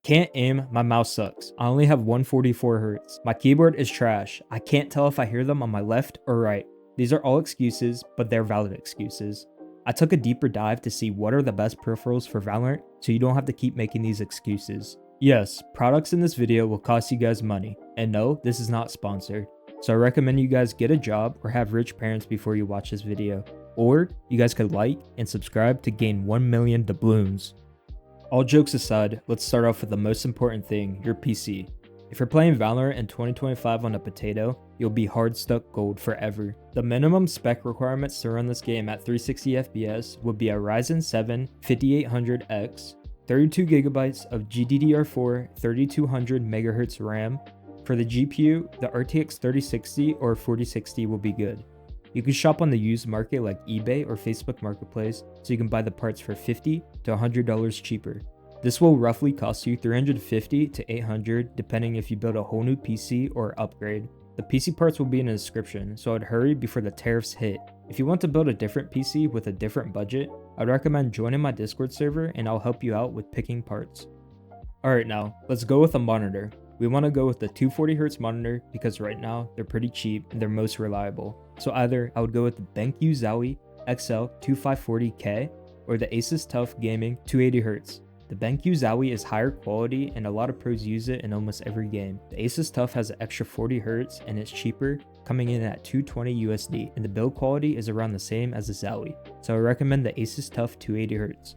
Can't aim, my mouse sucks. I only have 144 Hz. My keyboard is trash. I can't tell if I hear them on my left or right. These are all excuses, but they're valid excuses. I took a deeper dive to see what are the best peripherals for Valorant, so you don't have to keep making these excuses. Yes, products in this video will cost you guys money, and no, this is not sponsored. So I recommend you guys get a job or have rich parents before you watch this video. Or you guys could like and subscribe to gain 1 million doubloons. All jokes aside, let's start off with the most important thing, your PC. If you're playing Valorant in 2025 on a potato, you'll be hard stuck gold forever. The minimum spec requirements to run this game at 360 FPS would be a Ryzen 7 5800X, 32GB of GDDR4 3200 MHz RAM. For the GPU, the RTX 3060 or 4060 will be good. You can shop on the used market like eBay or Facebook Marketplace, so you can buy the parts for $50 to $100 cheaper. This will roughly cost you $350 to $800 depending if you build a whole new PC or upgrade. The PC parts will be in the description, so I'd hurry before the tariffs hit. If you want to build a different PC with a different budget, I'd recommend joining my Discord server and I'll help you out with picking parts. Alright, now let's go with a monitor. We want to go with the 240Hz monitor because right now they're pretty cheap and they're most reliable. So either I would go with the BenQ Zowie XL2540K or the Asus TUF Gaming 280Hz. The BenQ Zowie is higher quality and a lot of pros use it in almost every game. The Asus TUF has an extra 40Hz and it's cheaper, coming in at $220 USD, and the build quality is around the same as the Zowie. So I recommend the Asus TUF 280Hz.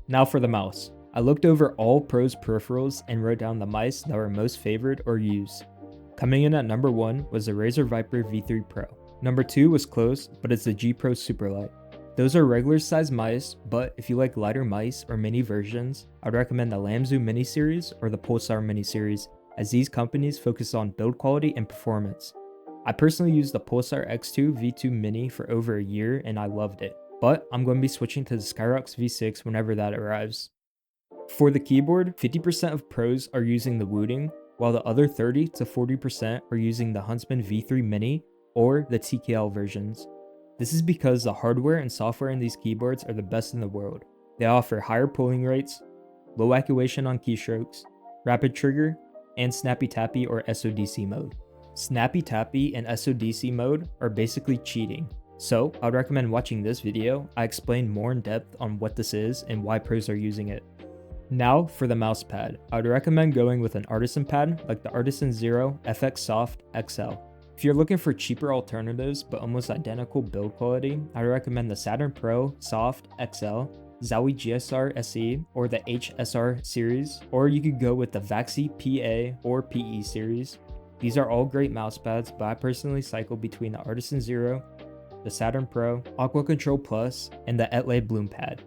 Now for the mouse. I looked over all pros peripherals and wrote down the mice that were most favored or used. Coming in at number 1 was the Razer Viper V3 Pro. Number 2 was close, but it's the G Pro Superlight. Those are regular size mice, but if you like lighter mice or mini versions, I'd recommend the Lamzu mini series or the Pulsar mini series, as these companies focus on build quality and performance. I personally used the Pulsar X2 V2 Mini for over a year and I loved it, but I'm going to be switching to the Skyrox V6 whenever that arrives. For the keyboard, 50% of pros are using the Wooting, while the other 30 to 40% are using the Huntsman V3 Mini or the TKL versions. This is because the hardware and software in these keyboards are the best in the world. They offer higher polling rates, low activation on keystrokes, rapid trigger, and Snappy Tappy or SODC mode. Snappy Tappy and SODC mode are basically cheating. So I would recommend watching this video. I explain more in depth on what this is and why pros are using it. Now for the mouse pad, I would recommend going with an Artisan pad like the Artisan Zero FX Soft XL. If you're looking for cheaper alternatives but almost identical build quality, I would recommend the Saturn Pro Soft XL, Zowie GSR SE, or the HSR series, or you could go with the Vaxi PA or PE series. These are all great mouse pads, but I personally cycle between the Artisan Zero, the Saturn Pro, Aqua Control Plus, and the Etlé Bloom pad.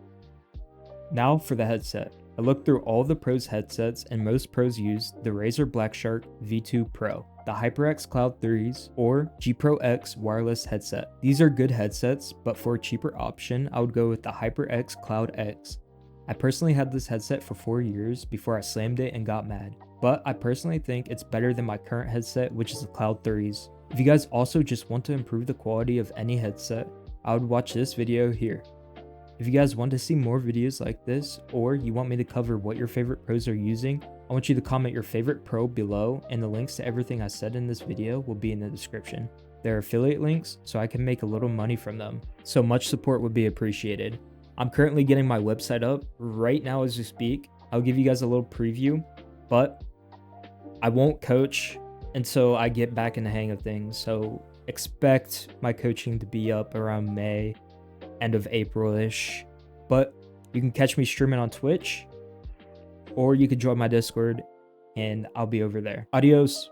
Now for the headset. I looked through all the pros headsets and most pros use the Razer Blackshark V2 Pro, the HyperX Cloud 3s, or G Pro X wireless headset. These are good headsets, but for a cheaper option, I would go with the HyperX Cloud X. I personally had this headset for 4 years before I slammed it and got mad, but I personally think it's better than my current headset, which is the Cloud 3s. If you guys also just want to improve the quality of any headset, I would watch this video here. If you guys want to see more videos like this, or you want me to cover what your favorite pros are using, I want you to comment your favorite pro below, and the links to everything I said in this video will be in the description. They're affiliate links, so I can make a little money from them. So much support would be appreciated. I'm currently getting my website up right now as we speak. I'll give you guys a little preview, but I won't coach until I get back in the hang of things. So expect my coaching to be up around May, end of April-ish, but you can catch me streaming on Twitch, or you could join my Discord and I'll be over there. Adios.